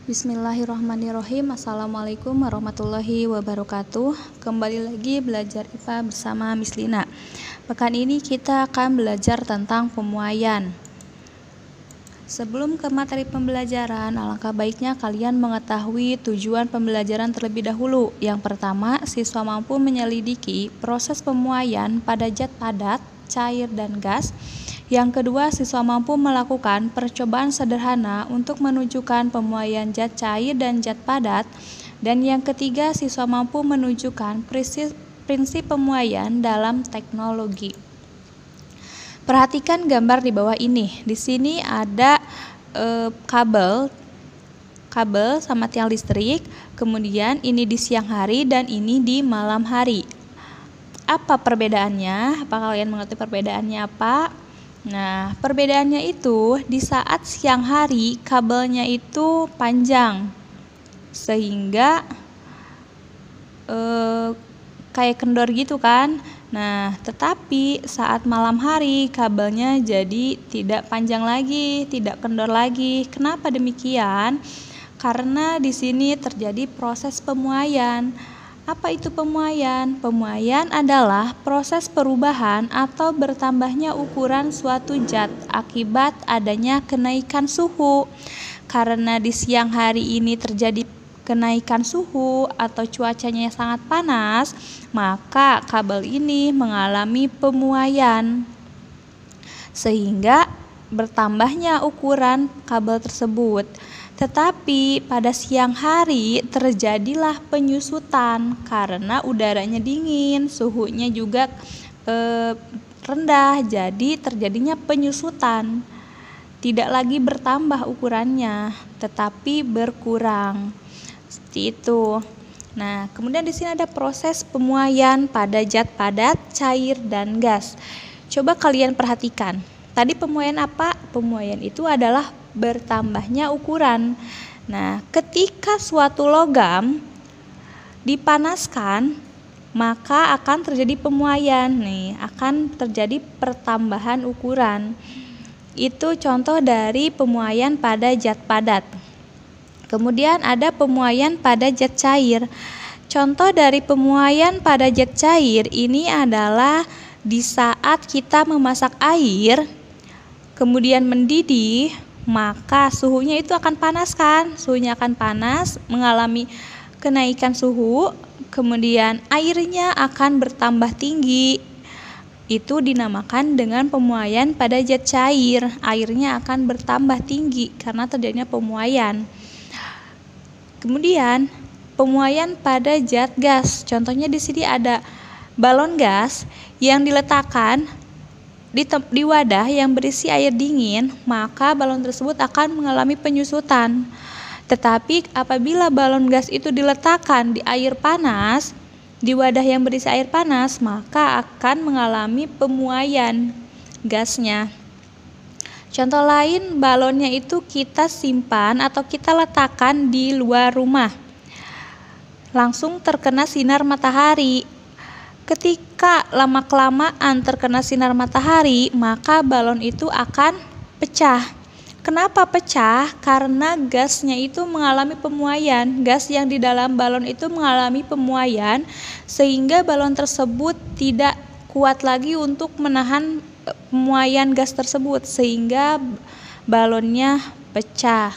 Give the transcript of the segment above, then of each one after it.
Bismillahirrahmanirrahim. Assalamualaikum warahmatullahi wabarakatuh. Kembali lagi belajar IPA bersama Miss Lina. Pekan ini kita akan belajar tentang pemuaian. Sebelum ke materi pembelajaran, alangkah baiknya kalian mengetahui tujuan pembelajaran terlebih dahulu. Yang pertama, siswa mampu menyelidiki proses pemuaian pada zat padat, cair, dan gas. Yang kedua, siswa mampu melakukan percobaan sederhana untuk menunjukkan pemuaian zat cair dan zat padat. Dan yang ketiga, siswa mampu menunjukkan prinsip pemuaian dalam teknologi. Perhatikan gambar di bawah ini. Di sini ada kabel sama tiang listrik. Kemudian ini di siang hari dan ini di malam hari. Apa perbedaannya? Apa kalian mengerti perbedaannya apa? Nah, perbedaannya itu di saat siang hari kabelnya itu panjang sehingga kayak kendor gitu kan. Nah, tetapi saat malam hari kabelnya jadi tidak panjang lagi, tidak kendor lagi. Kenapa demikian? Karena di sini terjadi proses pemuaian. Apa itu pemuaian? Pemuaian adalah proses perubahan atau bertambahnya ukuran suatu zat akibat adanya kenaikan suhu. Karena di siang hari ini terjadi kenaikan suhu atau cuacanya sangat panas, maka kabel ini mengalami pemuaian. Sehingga bertambahnya ukuran kabel tersebut. Tetapi pada siang hari terjadilah penyusutan karena udaranya dingin, suhunya juga rendah, jadi terjadinya penyusutan. Tidak lagi bertambah ukurannya, tetapi berkurang. Seperti itu. Nah, kemudian di sini ada proses pemuaian pada zat padat, cair, dan gas. Coba kalian perhatikan. Tadi pemuaian apa? Pemuaian itu adalah bertambahnya ukuran. Nah, ketika suatu logam dipanaskan, maka akan terjadi pemuaian. Nih, akan terjadi pertambahan ukuran. Itu contoh dari pemuaian pada zat padat. Kemudian ada pemuaian pada zat cair. Contoh dari pemuaian pada zat cair ini adalah di saat kita memasak air, kemudian mendidih, maka suhunya itu akan panas kan? Suhunya akan panas, mengalami kenaikan suhu, kemudian airnya akan bertambah tinggi. Itu dinamakan dengan pemuaian pada zat cair. Airnya akan bertambah tinggi karena terjadinya pemuaian. Kemudian pemuaian pada zat gas. Contohnya di sini ada balon gas yang diletakkan di wadah yang berisi air dingin, maka balon tersebut akan mengalami penyusutan. Tetapi apabila balon gas itu diletakkan di air panas, di wadah yang berisi air panas, maka akan mengalami pemuaian gasnya. Contoh lain, balonnya itu kita simpan atau kita letakkan di luar rumah. Langsung terkena sinar matahari. Ketika lama-kelamaan terkena sinar matahari, maka balon itu akan pecah. Kenapa pecah? Karena gasnya itu mengalami pemuaian. Gas yang di dalam balon itu mengalami pemuaian, sehingga balon tersebut tidak kuat lagi untuk menahan pemuaian gas tersebut, sehingga balonnya pecah.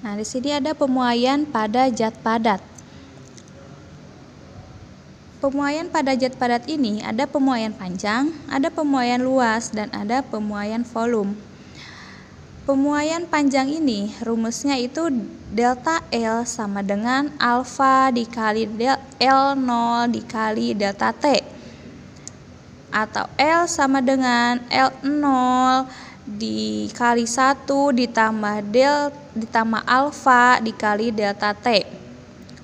Nah, di sini ada pemuaian pada zat padat. Pemuaian pada zat padat ini ada pemuaian panjang, ada pemuaian luas, dan ada pemuaian volume. Pemuaian panjang ini rumusnya itu delta L sama dengan alfa dikali L0 dikali delta T. Atau L sama dengan L0 dikali 1 ditambah alfa dikali delta T.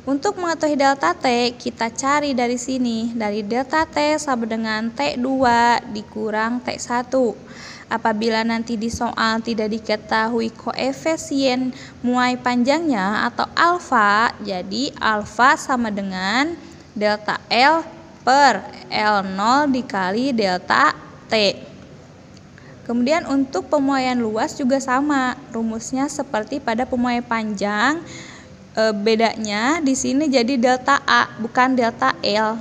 Untuk mengetahui delta T, kita cari dari sini. Dari delta T sama dengan T2 dikurang T1. Apabila nanti di soal tidak diketahui koefisien muai panjangnya atau alfa, jadi alfa sama dengan delta L per L0 dikali delta T. Kemudian untuk pemuaian luas juga sama, rumusnya seperti pada pemuaian panjang. Bedanya di sini jadi delta A bukan delta L.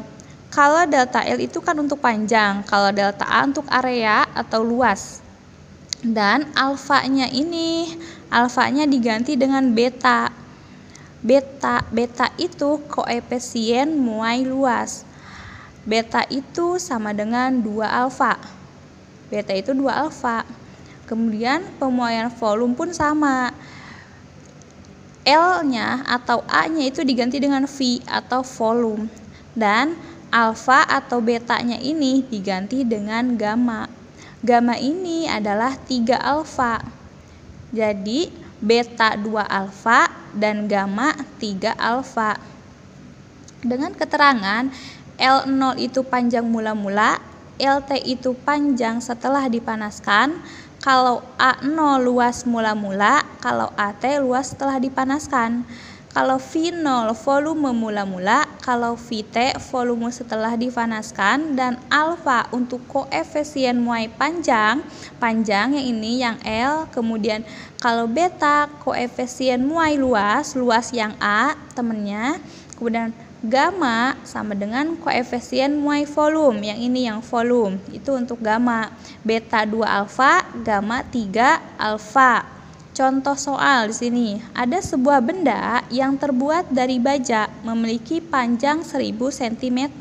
Kalau delta L itu kan untuk panjang, kalau delta A untuk area atau luas. Dan alfanya diganti dengan beta. Beta itu koefisien muai luas. Beta itu sama dengan 2 alfa. Beta itu 2 alfa. Kemudian pemuaian volume pun sama. L-nya atau A-nya itu diganti dengan V atau volume. Dan alfa atau betanya ini diganti dengan gamma. Gamma ini adalah 3 alfa. Jadi beta 2 alfa dan gamma 3 alfa. Dengan keterangan L0 itu panjang mula-mula, LT itu panjang setelah dipanaskan, kalau A0 luas mula-mula, kalau AT luas setelah dipanaskan. Kalau V0 volume mula-mula, kalau VT volume setelah dipanaskan, dan alfa untuk koefisien muai panjang yang ini yang L, kemudian kalau beta koefisien muai luas yang A temennya, kemudian gamma sama dengan koefisien muai volume, yang ini yang volume, itu untuk gamma. Beta 2 alfa, gamma 3 alfa. Contoh soal di sini, ada sebuah benda yang terbuat dari baja memiliki panjang 1000 cm.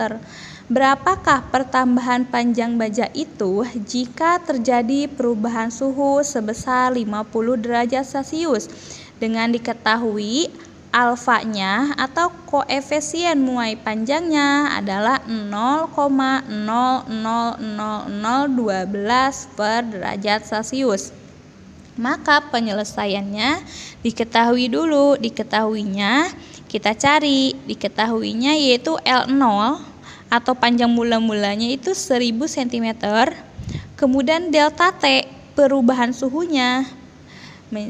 Berapakah pertambahan panjang baja itu jika terjadi perubahan suhu sebesar 50 derajat Celcius? Dengan diketahui alfanya atau koefisien muai panjangnya adalah 0,000012 per derajat Celcius. Maka penyelesaiannya diketahuinya kita cari, diketahuinya yaitu L0 atau panjang mula-mulanya itu 1000 cm. Kemudian delta T perubahan suhunya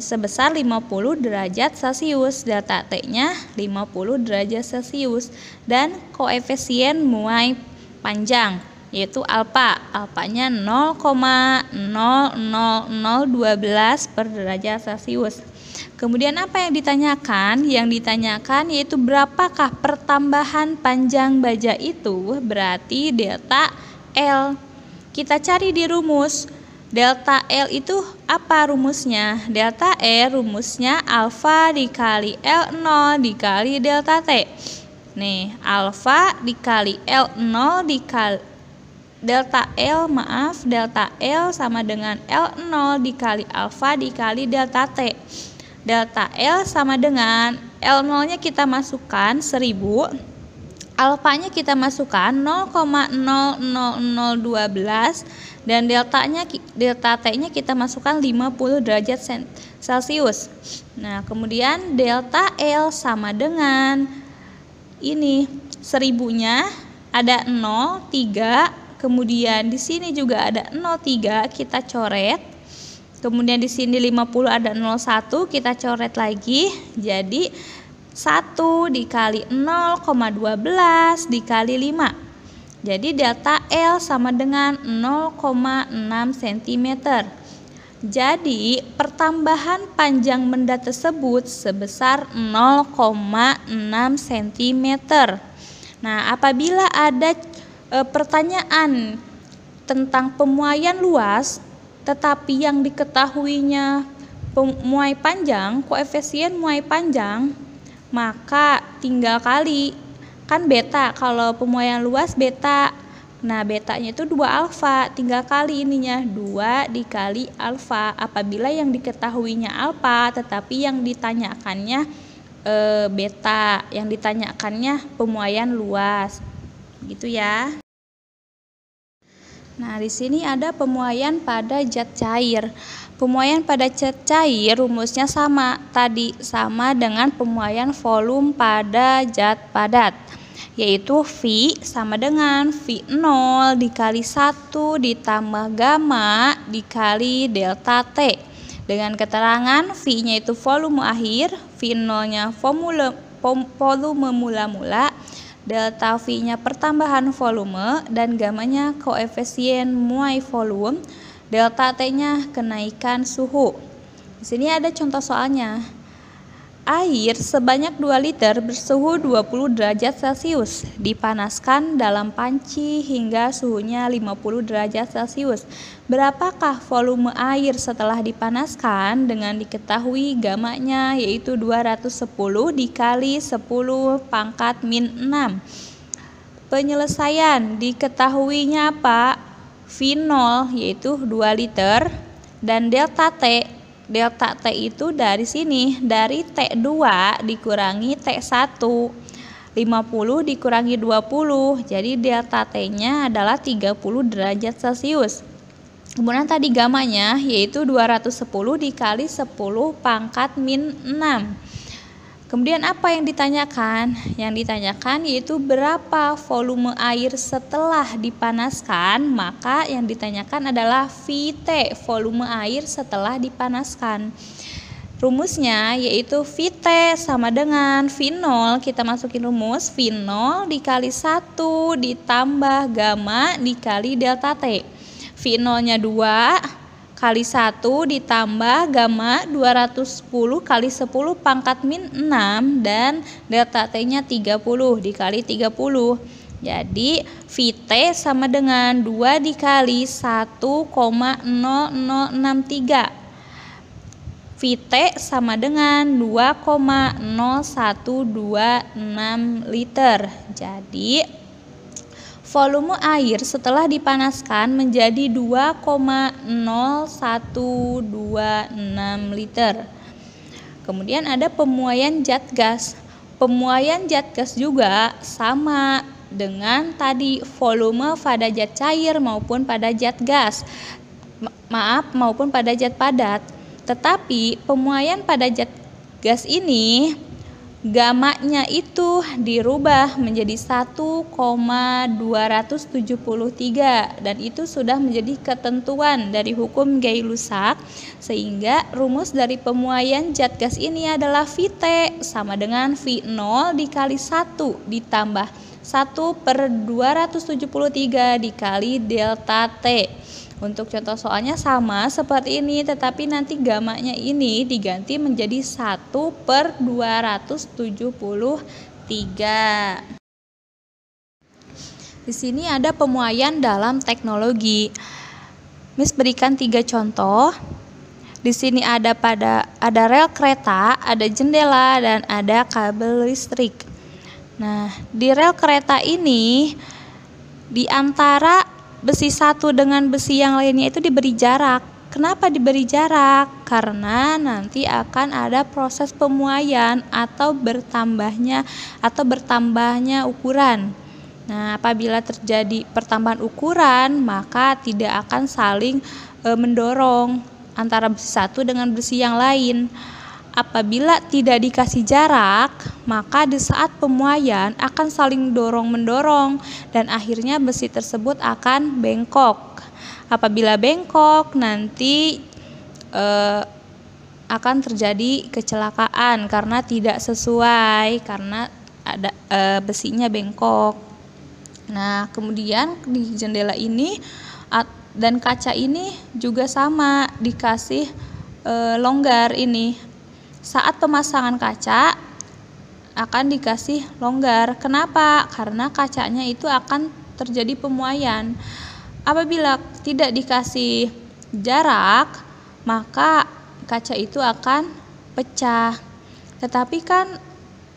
sebesar 50 derajat Celcius, delta T-nya 50 derajat Celcius, dan koefisien muai panjang yaitu alfa, alfanya 0,00012 per derajat Celcius. Kemudian apa yang ditanyakan? Yang ditanyakan yaitu berapakah pertambahan panjang baja itu, berarti delta L. Kita cari di rumus. Delta L itu apa rumusnya? Delta L rumusnya alfa dikali L0 dikali delta T. Nih, alfa dikali L0 dikali delta L sama dengan L0 dikali alfa dikali delta T. Delta L sama dengan L0-nya kita masukkan 1000, alfanya kita masukkan 0,00012 dan delta T-nya kita masukkan 50 derajat Celcius. Nah, kemudian delta L sama dengan ini 1000-nya ada 0,3, kemudian di sini juga ada 0,3 kita coret. Kemudian di sini 50 ada 0,1 kita coret lagi. Jadi 1 dikali 0,12 dikali 5. Jadi delta L sama dengan 0,6 cm. Jadi pertambahan panjang benda tersebut sebesar 0,6 cm. Nah, apabila ada pertanyaan tentang pemuaian luas, tetapi yang diketahuinya muai panjang, koefisien muai panjang, maka tinggal kali. Kan beta, kalau pemuaian luas beta. Nah, betanya itu 2 alfa, tinggal kali ininya 2 dikali alfa. Apabila yang diketahuinya alfa, tetapi yang ditanyakannya beta, yang ditanyakannya pemuaian luas. Gitu ya. Nah, di sini ada pemuaian pada zat cair. Pemuaian pada zat cair rumusnya sama dengan pemuaian volume pada zat padat, yaitu V sama dengan V0 dikali 1 ditambah gamma dikali delta T. Dengan keterangan V-nya itu volume akhir, V0-nya volume mula-mula, delta V-nya pertambahan volume, dan gamanya koefisien muai volume. delta T-nya kenaikan suhu. Di sini ada contoh soalnya. Air sebanyak 2 liter bersuhu 20 derajat Celcius dipanaskan dalam panci hingga suhunya 50 derajat Celcius. Berapakah volume air setelah dipanaskan dengan diketahui gamanya, yaitu 210 dikali 10 pangkat min 6. Penyelesaian diketahuinya apa? V0 yaitu 2 liter dan delta T. Delta T itu dari sini, dari T2 dikurangi T1. 50 dikurangi 20, jadi delta T-nya adalah 30 derajat Celcius. Kemudian tadi gamanya yaitu 210 dikali 10 pangkat min 6. Kemudian apa yang ditanyakan? Yang ditanyakan yaitu berapa volume air setelah dipanaskan, maka yang ditanyakan adalah Vt, volume air setelah dipanaskan. Rumusnya yaitu Vt sama dengan V0, kita masukin rumus, V0 dikali 1 ditambah gamma dikali delta T. V0-nya 2 kali 1 ditambah gamma 210 kali 10 pangkat min 6 dan delta T-nya 30 dikali 30. Jadi Vt sama dengan 2 dikali 1,0063. Vt sama dengan 2,0126 liter. Jadi volume air setelah dipanaskan menjadi 2,0126 liter. Kemudian ada pemuaian zat gas. Pemuaian zat gas juga sama dengan tadi, volume pada zat cair maupun pada zat gas. Maupun pada zat padat. Tetapi pemuaian pada zat gas ini gamanya itu dirubah menjadi 1,273 dan itu sudah menjadi ketentuan dari hukum Gay-Lussac, sehingga rumus dari pemuaian zat gas ini adalah Vt sama dengan V0 dikali 1 ditambah 1/273 dikali delta T. Untuk contoh soalnya sama seperti ini, tetapi nanti gamanya ini diganti menjadi 1/273. Di sini ada pemuaian dalam teknologi. Miss berikan 3 contoh. Di sini ada rel kereta, ada jendela, dan ada kabel listrik. Nah, di rel kereta ini di antara besi satu dengan besi yang lainnya itu diberi jarak. Kenapa diberi jarak? Karena nanti akan ada proses pemuaian atau bertambahnya ukuran. Nah, apabila terjadi pertambahan ukuran, maka tidak akan saling mendorong antara besi satu dengan besi yang lain. Apabila tidak dikasih jarak, maka di saat pemuaian akan saling dorong-mendorong dan akhirnya besi tersebut akan bengkok. Apabila bengkok, nanti akan terjadi kecelakaan karena tidak sesuai, karena ada besinya bengkok. Nah, kemudian di jendela ini dan kaca ini juga sama, dikasih longgar ini. Saat pemasangan kaca akan dikasih longgar. Kenapa? Karena kacanya itu akan terjadi pemuaian. Apabila tidak dikasih jarak, maka kaca itu akan pecah. Tetapi kan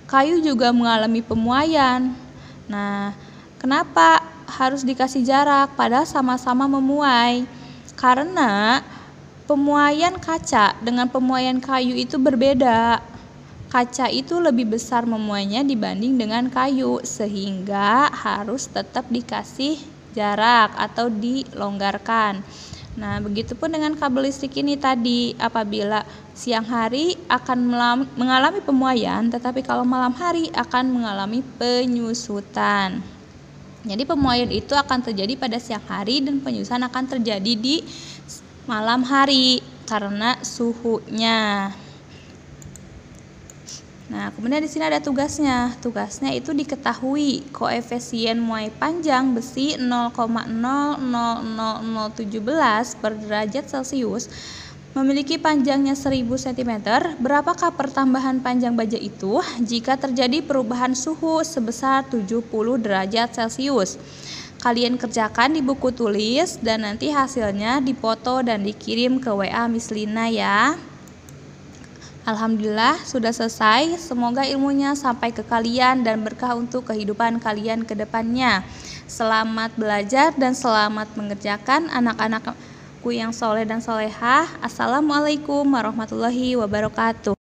kayu juga mengalami pemuaian. Nah, kenapa harus dikasih jarak padahal sama-sama memuai? Karena pemuaian kaca dengan pemuaian kayu itu berbeda. Kaca itu lebih besar memuainya dibanding dengan kayu, sehingga harus tetap dikasih jarak atau dilonggarkan. Nah, begitupun dengan kabel listrik ini tadi, apabila siang hari akan mengalami pemuaian, tetapi kalau malam hari akan mengalami penyusutan. Jadi pemuaian itu akan terjadi pada siang hari dan penyusutan akan terjadi di malam hari karena suhunya. Nah, kemudian di sini ada tugasnya. Tugasnya itu diketahui koefisien muai panjang besi 0,000017 per derajat Celcius memiliki panjangnya 1000 cm. Berapakah pertambahan panjang baja itu jika terjadi perubahan suhu sebesar 70 derajat Celcius? Kalian kerjakan di buku tulis dan nanti hasilnya dipoto dan dikirim ke WA Miss Lina ya. Alhamdulillah sudah selesai. Semoga ilmunya sampai ke kalian dan berkah untuk kehidupan kalian ke depannya. Selamat belajar dan selamat mengerjakan anak-anakku yang soleh dan solehah. Assalamualaikum warahmatullahi wabarakatuh.